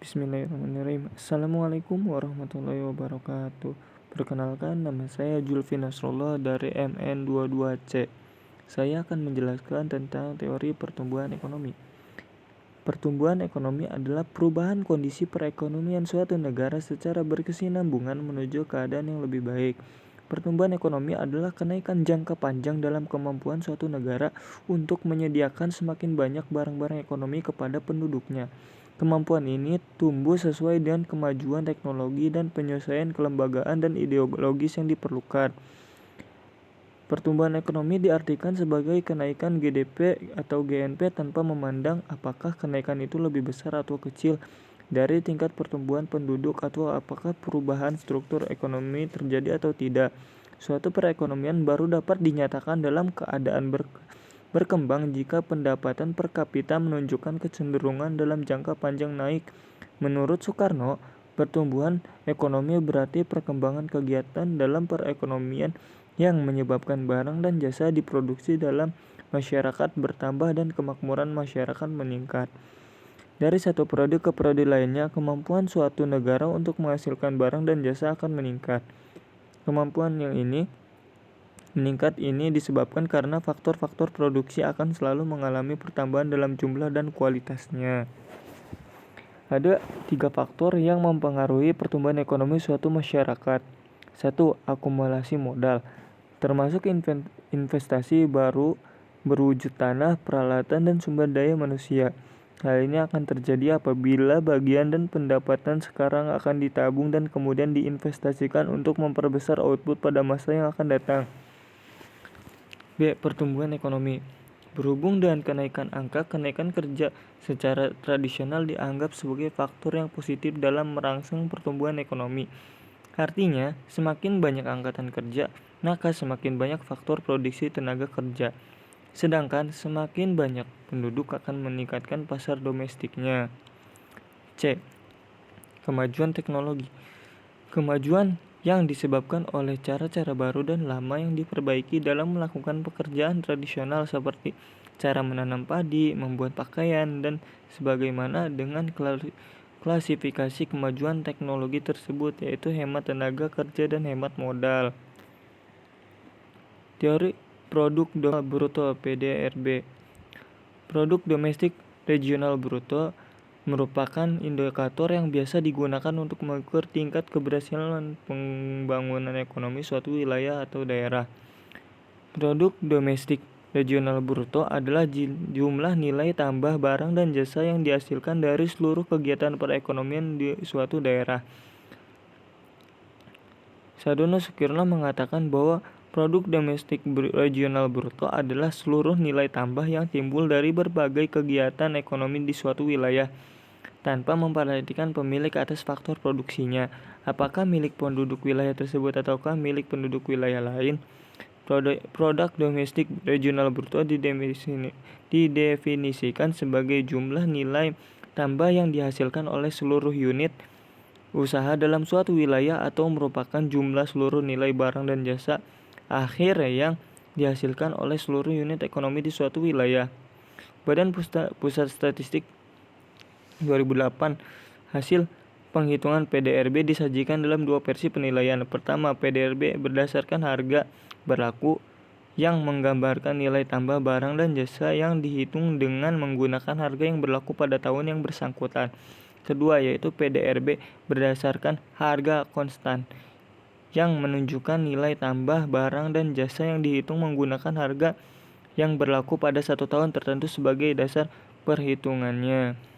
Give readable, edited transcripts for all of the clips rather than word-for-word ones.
Bismillahirrahmanirrahim. Assalamualaikum warahmatullahi wabarakatuh. Perkenalkan, nama saya Julfi Nasrullah dari MN22C. Saya akan menjelaskan tentang teori pertumbuhan ekonomi. Pertumbuhan ekonomi adalah perubahan kondisi perekonomian suatu negara secara berkesinambungan menuju keadaan yang lebih baik. Pertumbuhan ekonomi adalah kenaikan jangka panjang dalam kemampuan suatu negara untuk menyediakan semakin banyak barang-barang ekonomi kepada penduduknya. Kemampuan ini tumbuh sesuai dengan kemajuan teknologi dan penyesuaian kelembagaan dan ideologis yang diperlukan. Pertumbuhan ekonomi diartikan sebagai kenaikan GDP atau GNP tanpa memandang apakah kenaikan itu lebih besar atau kecil dari tingkat pertumbuhan penduduk atau apakah perubahan struktur ekonomi terjadi atau tidak. Suatu perekonomian baru dapat dinyatakan dalam keadaan berkembang jika pendapatan per kapita menunjukkan kecenderungan dalam jangka panjang naik. Menurut Soekarno, pertumbuhan ekonomi berarti perkembangan kegiatan dalam perekonomian yang menyebabkan barang dan jasa diproduksi dalam masyarakat bertambah dan kemakmuran masyarakat meningkat. Dari satu periode ke periode lainnya, kemampuan suatu negara untuk menghasilkan barang dan jasa akan meningkat. Kemampuan yang meningkat ini disebabkan karena faktor-faktor produksi akan selalu mengalami pertambahan dalam jumlah dan kualitasnya. Ada 3 faktor yang mempengaruhi pertumbuhan ekonomi suatu masyarakat. 1. Akumulasi modal, termasuk investasi baru berwujud tanah, peralatan, dan sumber daya manusia. Hal ini akan terjadi apabila bagian dan pendapatan sekarang akan ditabung dan kemudian diinvestasikan untuk memperbesar output pada masa yang akan datang. B. Pertumbuhan ekonomi. Berhubung dengan kenaikan kerja secara tradisional dianggap sebagai faktor yang positif dalam merangsang pertumbuhan ekonomi. Artinya, semakin banyak angkatan kerja, maka semakin banyak faktor produksi tenaga kerja. Sedangkan semakin banyak penduduk akan meningkatkan pasar domestiknya. C. Kemajuan teknologi. Kemajuan yang disebabkan oleh cara-cara baru dan lama yang diperbaiki dalam melakukan pekerjaan tradisional seperti cara menanam padi, membuat pakaian, dan sebagaimana dengan klasifikasi kemajuan teknologi tersebut, yaitu hemat tenaga kerja dan hemat modal. Teori produk bruto PDRB. Produk domestik regional bruto merupakan indikator yang biasa digunakan untuk mengukur tingkat keberhasilan pembangunan ekonomi suatu wilayah atau daerah. Produk domestik regional bruto adalah jumlah nilai tambah barang dan jasa yang dihasilkan dari seluruh kegiatan perekonomian di suatu daerah. Sadono Sukirno mengatakan bahwa produk domestik regional bruto adalah seluruh nilai tambah yang timbul dari berbagai kegiatan ekonomi di suatu wilayah, tanpa memperhatikan pemilik atas faktor produksinya, apakah milik penduduk wilayah tersebut ataukah milik penduduk wilayah lain. Produk domestik regional bruto didefinisikan sebagai jumlah nilai tambah yang dihasilkan oleh seluruh unit usaha dalam suatu wilayah atau merupakan jumlah seluruh nilai barang dan jasa akhir yang dihasilkan oleh seluruh unit ekonomi di suatu wilayah. Badan Pusat Statistik 2008, hasil penghitungan PDRB disajikan dalam 2 versi penilaian. Pertama, PDRB berdasarkan harga berlaku yang menggambarkan nilai tambah barang dan jasa yang dihitung dengan menggunakan harga yang berlaku pada tahun yang bersangkutan. Kedua, yaitu PDRB berdasarkan harga konstan yang menunjukkan nilai tambah barang dan jasa yang dihitung menggunakan harga yang berlaku pada 1 tahun tertentu sebagai dasar perhitungannya.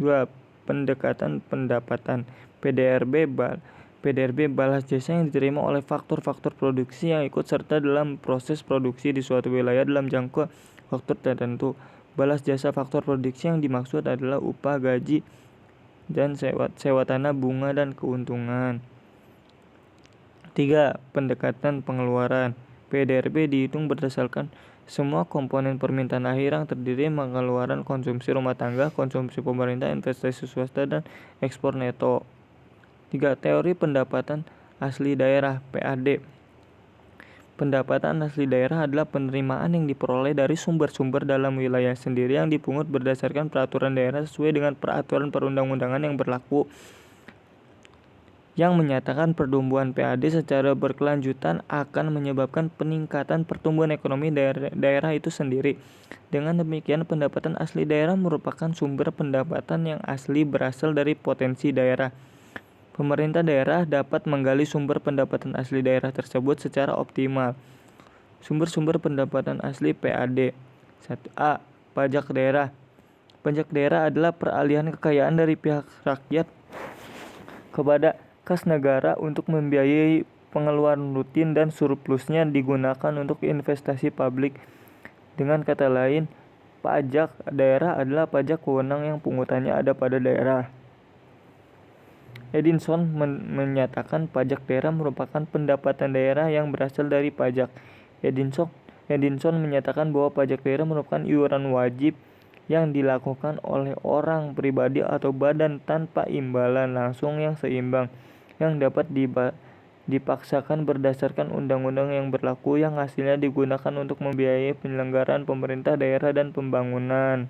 2. Pendekatan pendapatan. PDRB balas jasa yang diterima oleh faktor-faktor produksi yang ikut serta dalam proses produksi di suatu wilayah dalam jangka waktu tertentu. Balas jasa faktor produksi yang dimaksud adalah upah, gaji, dan sewa tanah, bunga, dan keuntungan. 3. Pendekatan pengeluaran. PDRB dihitung berdasarkan semua komponen permintaan akhir yang terdiri pengeluaran konsumsi rumah tangga, konsumsi pemerintah, investasi swasta, dan ekspor neto. 3. Teori pendapatan asli daerah (PAD). Pendapatan asli daerah adalah penerimaan yang diperoleh dari sumber-sumber dalam wilayah sendiri yang dipungut berdasarkan peraturan daerah sesuai dengan peraturan perundang-undangan yang berlaku, yang menyatakan pertumbuhan PAD secara berkelanjutan akan menyebabkan peningkatan pertumbuhan ekonomi daerah itu sendiri. Dengan demikian, pendapatan asli daerah merupakan sumber pendapatan yang asli berasal dari potensi daerah. Pemerintah daerah dapat menggali sumber pendapatan asli daerah tersebut secara optimal. Sumber-sumber pendapatan asli PAD. 1A. Pajak daerah. Pajak daerah adalah peralihan kekayaan dari pihak rakyat kepada kas negara untuk membiayai pengeluaran rutin dan surplusnya digunakan untuk investasi publik. Dengan kata lain, pajak daerah adalah pajak wewenang yang pungutannya ada pada daerah. Edinson menyatakan pajak daerah merupakan pendapatan daerah yang berasal dari pajak. Edinson menyatakan bahwa pajak daerah merupakan iuran wajib yang dilakukan oleh orang pribadi atau badan tanpa imbalan langsung yang seimbang, yang dapat dipaksakan berdasarkan undang-undang yang berlaku, yang hasilnya digunakan untuk membiayai penyelenggaraan pemerintah daerah dan pembangunan.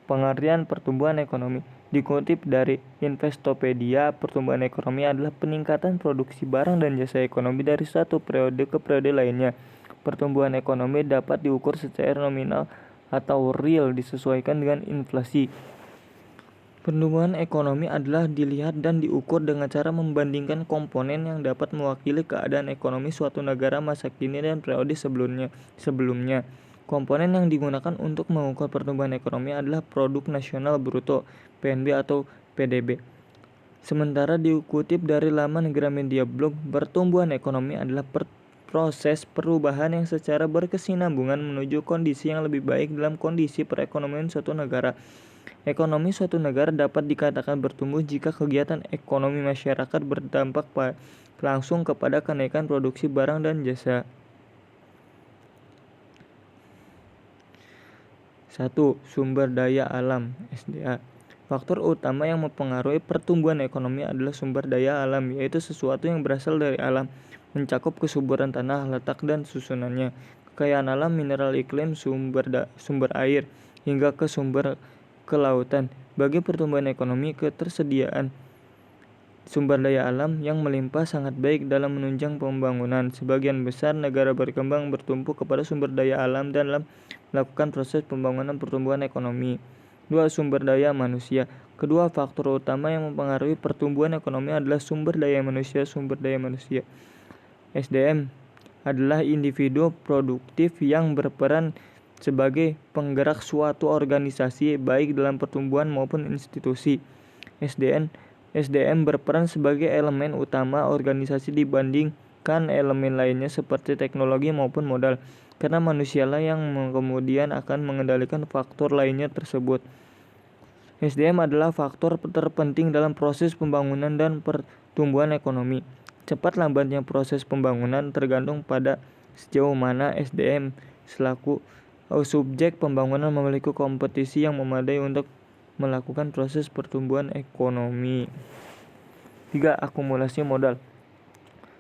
Pengertian pertumbuhan ekonomi. Dikutip dari Investopedia, pertumbuhan ekonomi adalah peningkatan produksi barang dan jasa ekonomi dari satu periode ke periode lainnya. Pertumbuhan ekonomi dapat diukur secara nominal atau real disesuaikan dengan inflasi. Pertumbuhan ekonomi adalah dilihat dan diukur dengan cara membandingkan komponen yang dapat mewakili keadaan ekonomi suatu negara masa kini dan periode sebelumnya. Komponen yang digunakan untuk mengukur pertumbuhan ekonomi adalah Produk Nasional Bruto (PNB) atau PDB. Sementara dikutip dari laman Gramedia Blog, pertumbuhan ekonomi adalah proses perubahan yang secara berkesinambungan menuju kondisi yang lebih baik dalam kondisi perekonomian suatu negara. Ekonomi suatu negara dapat dikatakan bertumbuh jika kegiatan ekonomi masyarakat berdampak langsung kepada kenaikan produksi barang dan jasa. 1. Sumber daya alam (SDA). Faktor utama yang mempengaruhi pertumbuhan ekonomi adalah sumber daya alam, yaitu sesuatu yang berasal dari alam, mencakup kesuburan tanah, letak dan susunannya, kekayaan alam, mineral, iklim, sumber air, hingga ke sumber kelautan. Bagi pertumbuhan ekonomi, ketersediaan sumber daya alam yang melimpah sangat baik dalam menunjang pembangunan. Sebagian besar negara berkembang bertumpu kepada sumber daya alam dalam melakukan proses pembangunan pertumbuhan ekonomi. 2. Sumber daya manusia. Kedua faktor utama yang mempengaruhi pertumbuhan ekonomi adalah sumber daya manusia. SDM adalah individu produktif yang berperan sebagai penggerak suatu organisasi, baik dalam pertumbuhan maupun institusi. SDM berperan sebagai elemen utama organisasi dibandingkan elemen lainnya seperti teknologi maupun modal, karena manusialah yang kemudian akan mengendalikan faktor lainnya tersebut. SDM adalah faktor terpenting dalam proses pembangunan dan pertumbuhan ekonomi. Cepat lambatnya proses pembangunan tergantung pada sejauh mana SDM selaku subjek pembangunan memiliki kompetisi yang memadai untuk melakukan proses pertumbuhan ekonomi. 3. Akumulasi modal.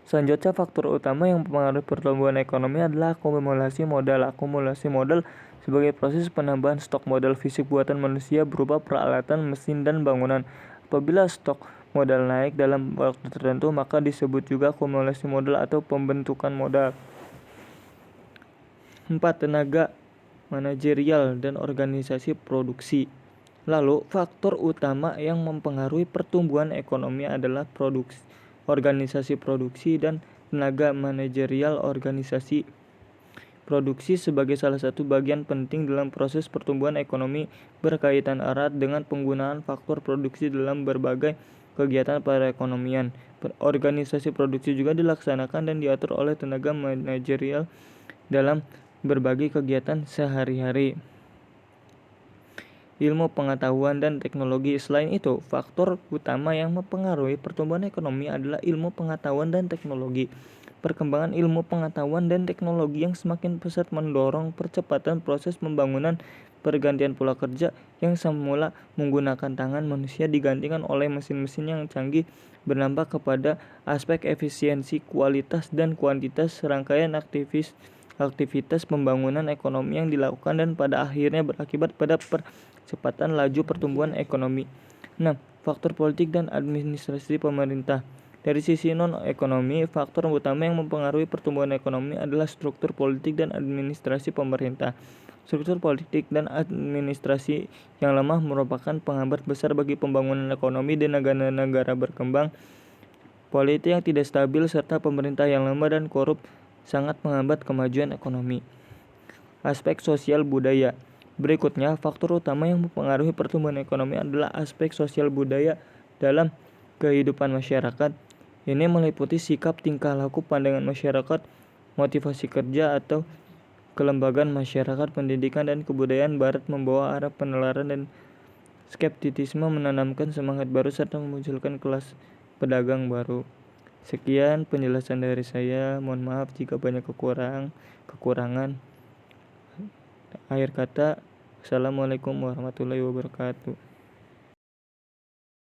Selanjutnya, faktor utama yang mempengaruhi pertumbuhan ekonomi adalah akumulasi modal. Akumulasi modal sebagai proses penambahan stok modal fisik buatan manusia berupa peralatan, mesin, dan bangunan. Apabila stok modal naik dalam waktu tertentu, maka disebut juga akumulasi modal atau pembentukan modal. 4. Tenaga manajerial dan organisasi produksi. Lalu, faktor utama yang mempengaruhi pertumbuhan ekonomi adalah organisasi produksi dan tenaga manajerial organisasi produksi sebagai salah satu bagian penting dalam proses pertumbuhan ekonomi, berkaitan erat dengan penggunaan faktor produksi dalam berbagai kegiatan perekonomian. Organisasi produksi juga dilaksanakan dan diatur oleh tenaga manajerial dalam berbagai kegiatan sehari-hari. Ilmu pengetahuan dan teknologi. Selain itu, faktor utama yang mempengaruhi pertumbuhan ekonomi adalah ilmu pengetahuan dan teknologi. Perkembangan ilmu pengetahuan dan teknologi yang semakin pesat mendorong percepatan proses pembangunan. Pergantian pola kerja yang semula menggunakan tangan manusia digantikan oleh mesin-mesin yang canggih berdampak kepada aspek efisiensi, kualitas, dan kuantitas rangkaian aktivitas pembangunan ekonomi yang dilakukan dan pada akhirnya berakibat pada percepatan laju pertumbuhan ekonomi. 6. Faktor politik dan administrasi pemerintah. Dari sisi non-ekonomi, faktor utama yang mempengaruhi pertumbuhan ekonomi adalah struktur politik dan administrasi pemerintah. Struktur politik dan administrasi yang lemah merupakan penghambat besar bagi pembangunan ekonomi di negara-negara berkembang. Politik yang tidak stabil serta pemerintah yang lemah dan korup sangat menghambat kemajuan ekonomi. Aspek sosial budaya. Berikutnya, faktor utama yang mempengaruhi pertumbuhan ekonomi adalah aspek sosial budaya dalam kehidupan masyarakat. Ini meliputi sikap, tingkah laku, pandangan masyarakat, motivasi kerja atau kelembagaan masyarakat, pendidikan, dan kebudayaan barat membawa arah penalaran dan skeptisisme, menanamkan semangat baru, serta memunculkan kelas pedagang baru. Sekian penjelasan dari saya. Mohon maaf jika banyak kekurangan. Akhir kata, Assalamualaikum warahmatullahi wabarakatuh.